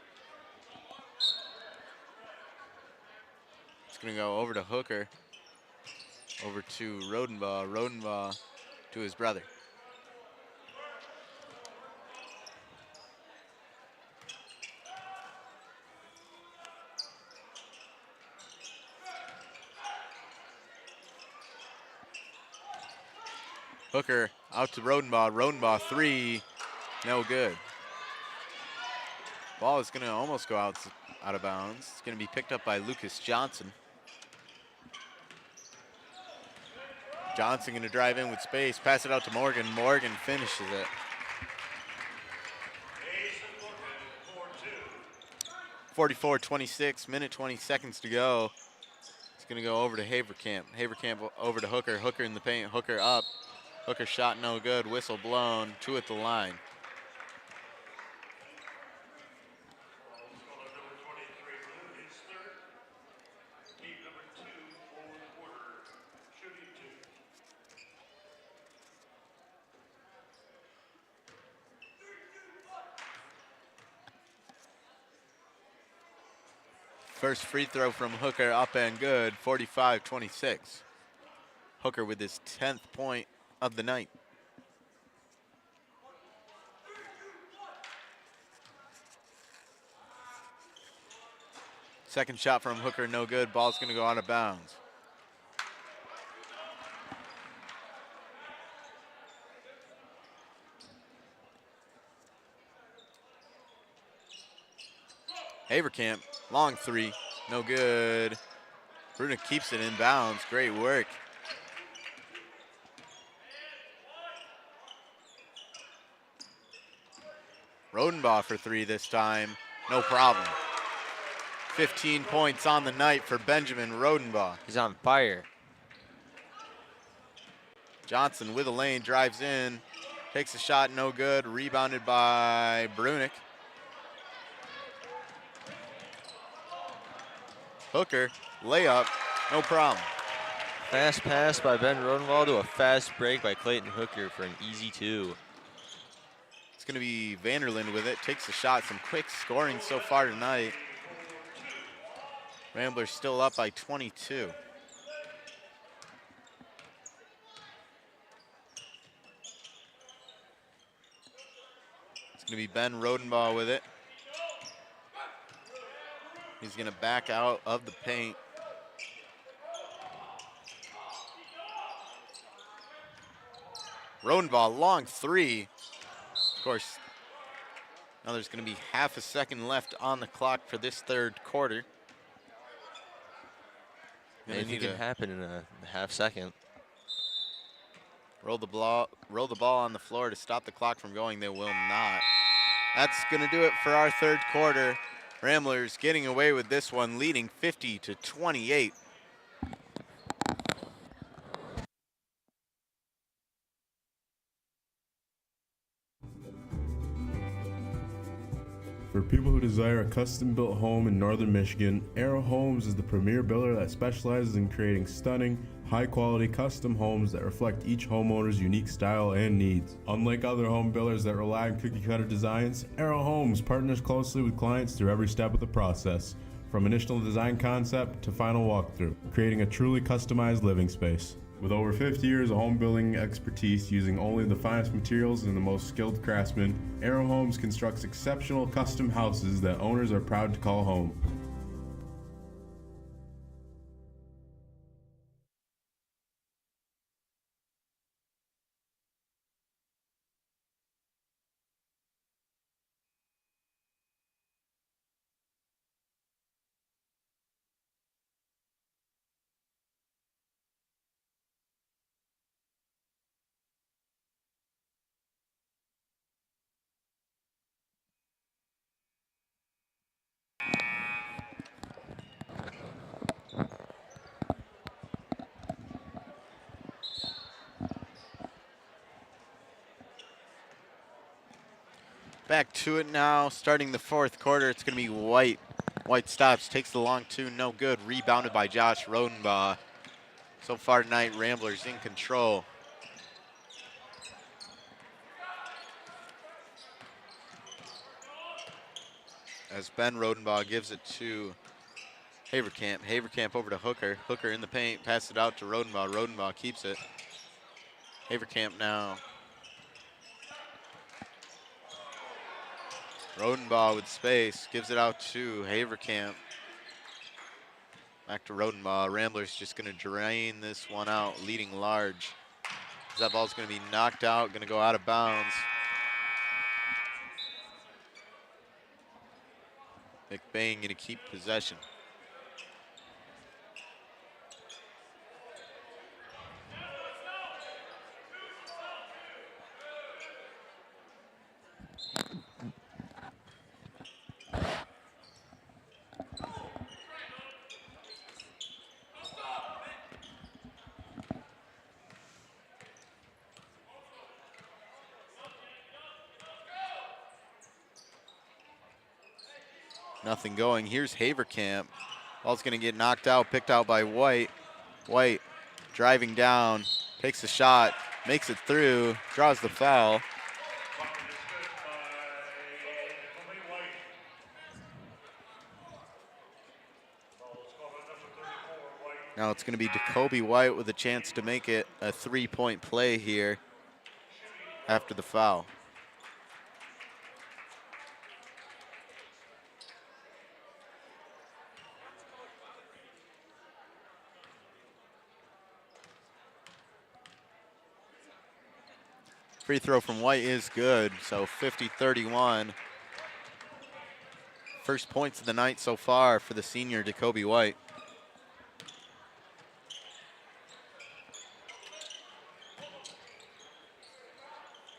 It's going to go over to Hooker, over to Rodenbaugh. Rodenbaugh to his brother. Hooker out to Rodenbaugh. Rodenbaugh 3, no good. Ball is going to almost go out of bounds. It's going to be picked up by Lucas Johnson. Johnson going to drive in with space, pass it out to Morgan. Morgan finishes it. .44-26, minute 20 seconds to go. It's going to go over to Haverkamp. Haverkamp over to Hooker. Hooker in the paint. Hooker up. Hooker shot no good. Whistle blown. 2 at the line. First free throw from Hooker up and good, 45-26. Hooker with his 10th point of the night. Second shot from Hooker, no good. Ball's going to go out of bounds. Haverkamp, long 3, no good. Brunick keeps it in bounds. Great work. Rodenbaugh for 3 this time, no problem. 15 points on the night for Benjamin Rodenbaugh. He's on fire. Johnson with a lane, drives in, takes a shot, no good. Rebounded by Brunick. Hooker, layup, no problem. Fast pass by Ben Rodenbaugh to a fast break by Clayton Hooker for an easy 2. It's going to be Vanderland with it. Takes a shot. Some quick scoring so far tonight. Ramblers still up by 22. It's going to be Ben Rodenbaugh with it. He's going to back out of the paint. Rodenbaugh, long 3. Of course, now there's going to be half a second left on the clock for this third quarter. Anything can happen in a half second. Roll the ball on the floor to stop the clock from going. They will not. That's going to do it for our third quarter. Ramblers getting away with this one, leading 50-28. For people who desire a custom-built home in northern Michigan, Arrow Homes is the premier builder that specializes in creating stunning, high-quality custom homes that reflect each homeowner's unique style and needs. Unlike other home builders that rely on cookie-cutter designs, Arrow Homes partners closely with clients through every step of the process, from initial design concept to final walkthrough, creating a truly customized living space. With over 50 years of home building expertise using only the finest materials and the most skilled craftsmen, Arrow Homes constructs exceptional custom houses that owners are proud to call home. Back to it now, starting the fourth quarter. It's going to be White. White stops, takes the long 2, no good. Rebounded by Josh Rodenbaugh. So far tonight, Ramblers in control. as Ben Rodenbaugh gives it to Haverkamp. Haverkamp over to Hooker. Hooker in the paint, passes it out to Rodenbaugh. Rodenbaugh keeps it. Haverkamp now. Rodenbaugh with space, gives it out to Haverkamp. Back to Rodenbaugh. Ramblers just going to drain this one out, leading large. That ball's going to be knocked out, going to go out of bounds. McBain going to keep possession. Nothing going. Here's Haverkamp. Ball's going to get knocked out, picked out by White. White driving down, takes a shot, makes it through, draws the foul. Now it's going to be Jacoby White with a chance to make it a three-point play here after the foul. Free throw from White is good, so 50-31. First points of the night so far for the senior Jacoby White.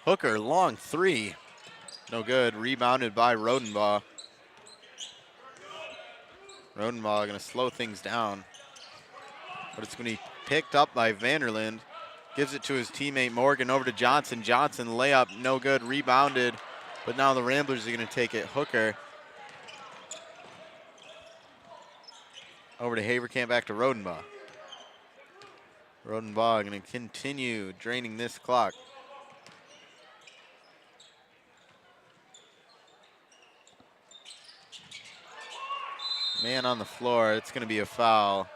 Hooker, long three. No good, rebounded by Rodenbaugh. Rodenbaugh gonna slow things down, but it's gonna be picked up by Vanderland. Gives it to his teammate Morgan, over to Johnson. Johnson layup, no good, rebounded. But now the Ramblers are gonna take it. Hooker. Over to Haverkamp, back to Rodenbaugh. Rodenbaugh gonna continue draining this clock. Man on the floor, it's gonna be a foul.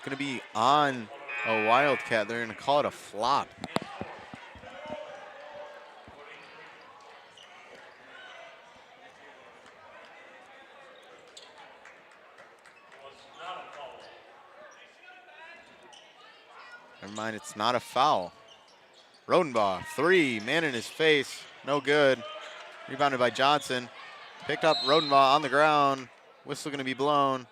Going to be on a Wildcat. They're going to call it a flop. Never mind, it's not a foul. Rodenbaugh, three, man in his face, no good. Rebounded by Johnson. Picked up Rodenbaugh on the ground. Whistle going to be blown.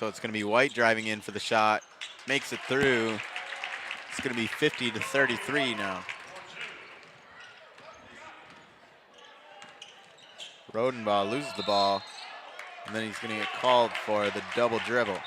So it's going to be White driving in for the shot. Makes it through. It's going to be 50-33 now. Rodenbaugh loses the ball, and then he's going to get called for the double dribble.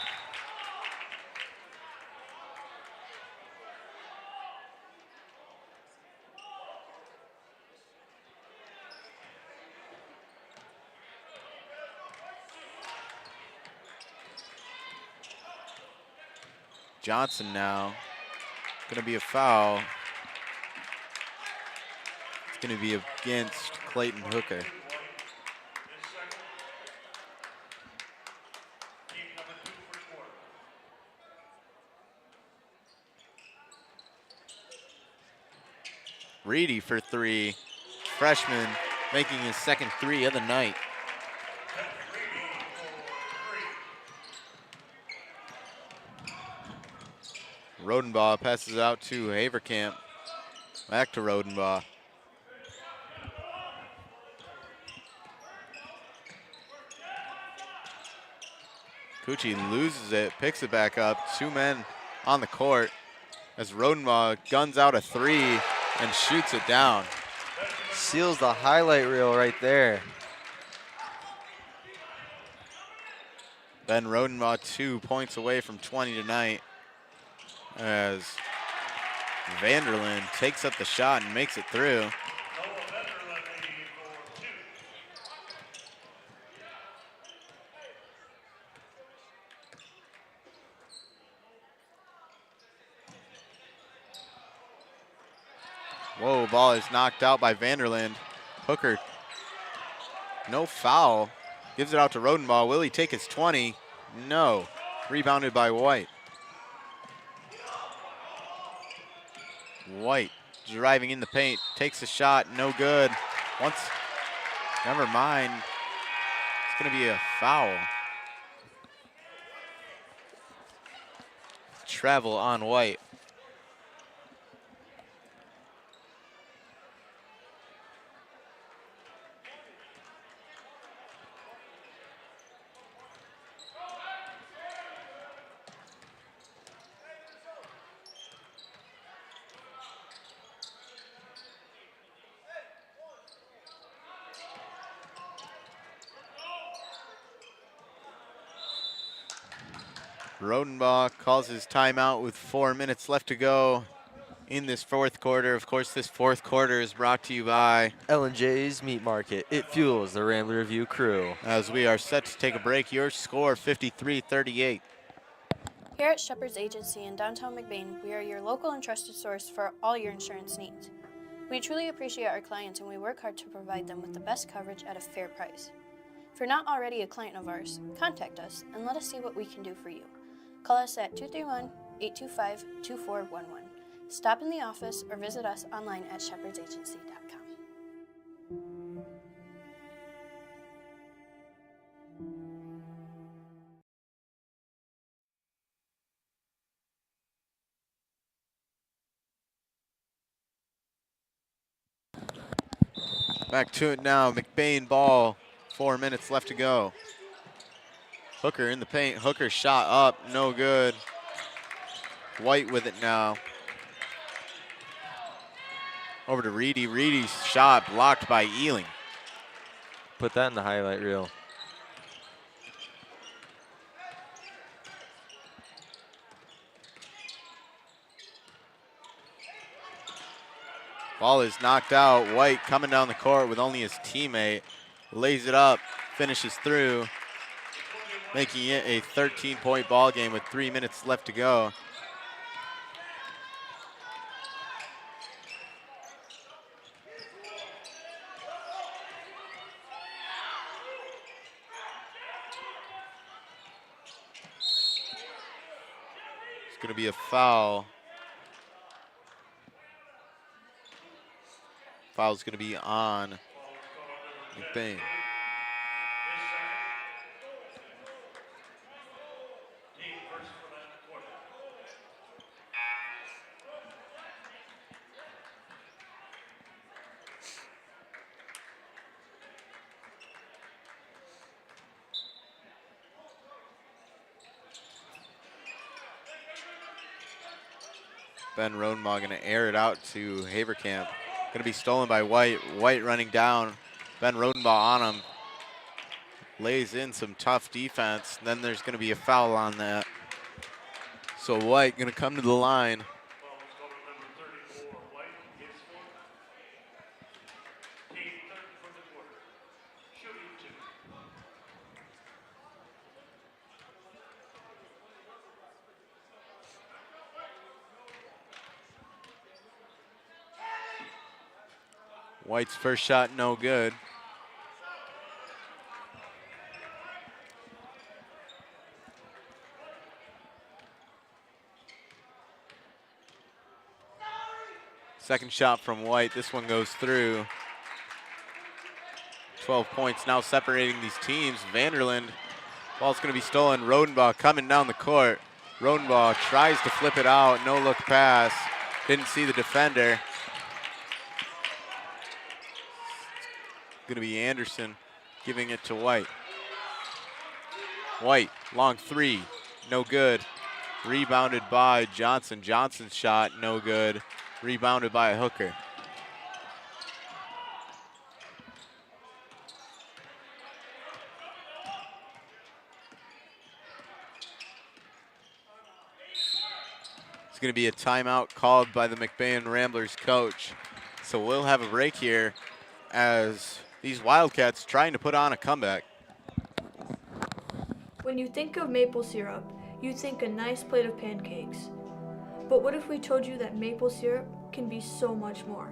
Johnson now, going to be a foul. It's going to be against Clayton Hooker. Reedy for three, freshman making his second three of the night. Rodenbaugh passes out to Haverkamp. Back to Rodenbaugh. Cucci loses it, picks it back up. Two men on the court as Rodenbaugh guns out a three and shoots it down. Seals the highlight reel right there. Ben Rodenbaugh 2 points away from 20 tonight as Vanderland takes up the shot and makes it through. Whoa, ball is knocked out by Vanderland. Hooker, no foul. Gives it out to Rodenbaugh. Will he take his 20? No. Rebounded by White. White driving in the paint, takes a shot, no good. Never mind. It's gonna be a foul. Travel on White. Rodenbaugh calls his timeout with 4 minutes left to go in this fourth quarter. Of course, this fourth quarter is brought to you by L&J's Meat Market. It fuels the Rambler Review crew. As we are set to take a break, your score 53-38. Here at Shepherd's Agency in downtown McBain, we are your local and trusted source for all your insurance needs. We truly appreciate our clients and we work hard to provide them with the best coverage at a fair price. If you're not already a client of ours, contact us and let us see what we can do for you. Call us at 231-825-2411. Stop in the office or visit us online at shepherdsagency.com. Back to it now. McBain ball. 4 minutes left to go. Hooker in the paint. Hooker shot up. No good. White with it now. Over to Reedy. Reedy's shot blocked by Ealing. Put that in the highlight reel. Ball is knocked out. White coming down the court with only his teammate. Lays it up, finishes through, making it a 13-point ball game with 3 minutes left to go. It's going to be a foul. Foul's going to be on McBain. Ben Rodenbaugh going to air it out to Haverkamp. Going to be stolen by White. White running down. Ben Rodenbaugh on him. Lays in some tough defense. Then there's going to be a foul on that. So White going to come to the line. White's first shot, no good. Second shot from White. This one goes through. 12 points now separating these teams. Vanderland, ball's going to be stolen. Rodenbaugh coming down the court. Rodenbaugh tries to flip it out. No look pass. Didn't see the defender. Going to be Anderson giving it to White. White, long three, no good. Rebounded by Johnson. Johnson's shot, no good. Rebounded by Hooker. going to be a timeout called by the McBain Ramblers coach. So we'll have a break here as these Wildcats trying to put on a comeback. When you think of maple syrup, you think a nice plate of pancakes. But what if we told you that maple syrup can be so much more?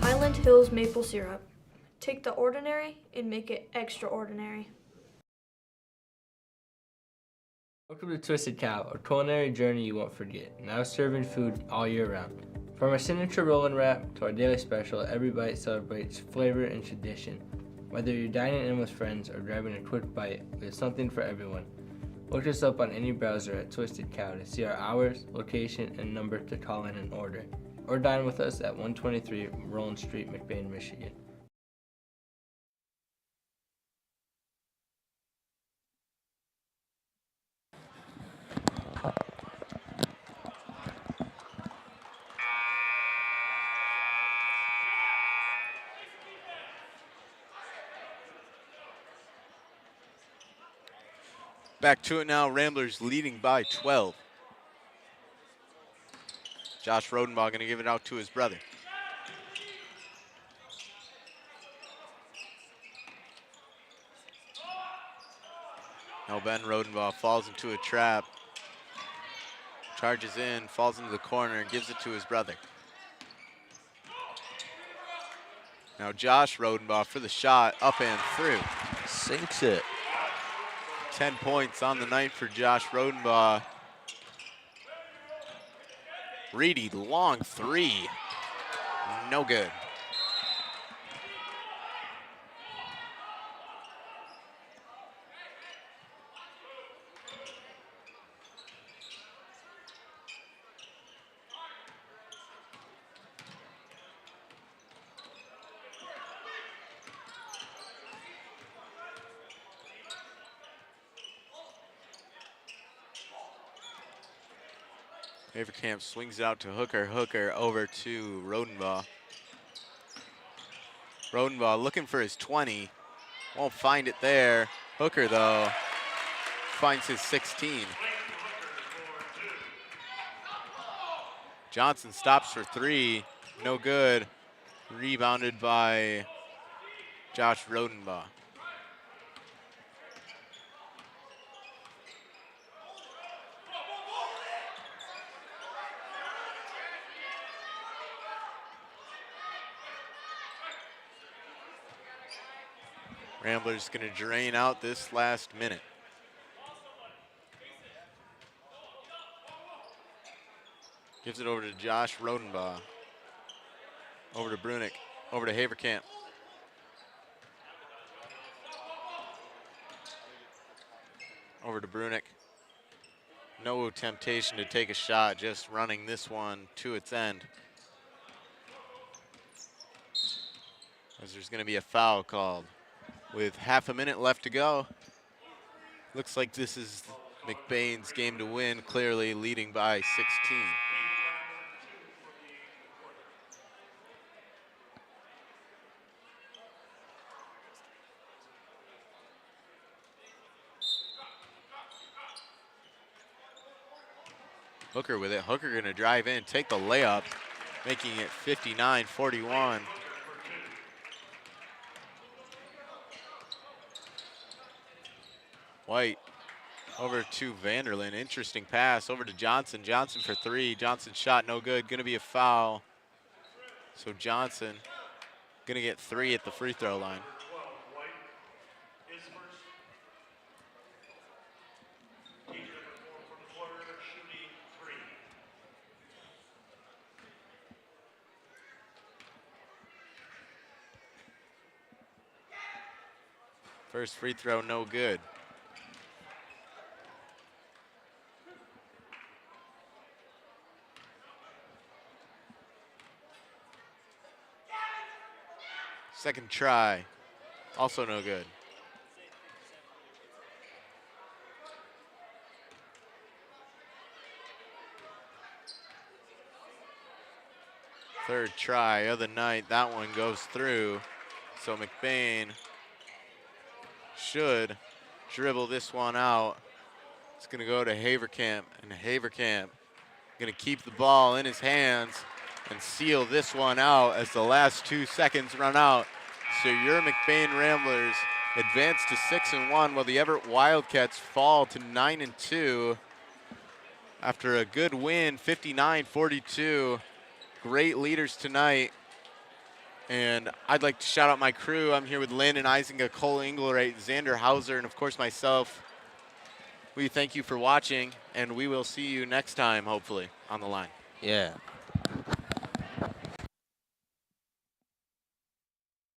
Highland Hills maple syrup. Take the ordinary and make it extraordinary. Welcome to Twisted Cow, a culinary journey you won't forget. Now serving food all year round. From our signature roll and wrap to our daily special, every bite celebrates flavor and tradition. Whether you're dining in with friends or grabbing a quick bite, we have something for everyone. Look us up on any browser at Twisted Cow to see our hours, location, and number to call in and order. Or dine with us at 123 Roland Street, McBain, Michigan. Back to it now, Ramblers leading by 12. Josh Rodenbaugh going to give it out to his brother. Now Ben Rodenbaugh falls into a trap. Charges in, falls into the corner, and gives it to his brother. Now Josh Rodenbaugh for the shot, up and through. Sinks it. 10 points on the night for Josh Rodenbaugh. Reedy, long three. No good. Avetyan swings it out to Hooker. Hooker over to Rodenbaugh. Rodenbaugh looking for his 20. Won't find it there. Hooker, though, finds his 16. Johnson stops for three. No good. Rebounded by Josh Rodenbaugh. Ramblers going to drain out this last minute. Gives it over to Josh Rodenbaugh. Over to Brunick. Over to Haverkamp. Over to Brunick. No temptation to take a shot, just running this one to its end. As there's going to be a foul called. With half a minute left to go. Looks like this is McBain's game to win, clearly leading by 16. Hooker with it. Hooker going to drive in, take the layup, making it 59-41. White over to Vanderlyn. Interesting pass over to Johnson. Johnson for three. Johnson's shot no good. Going to be a foul. So Johnson going to get three at the free throw line. First free throw no good. Second try, also no good. Third try of the night, that one goes through. So McBain should dribble this one out. It's going to go to Haverkamp, and Haverkamp going to keep the ball in his hands and seal this one out as the last 2 seconds run out. So your McBain Ramblers advance to 6-1, while the Evart Wildcats fall to 9-2 after a good win, 59-42. Great leaders tonight. And I'd like to shout out my crew. I'm here with Lynn and Isinga, Cole Engelwright, Xander Hauser, and of course myself. We thank you for watching, and we will see you next time, hopefully, on the line. Yeah.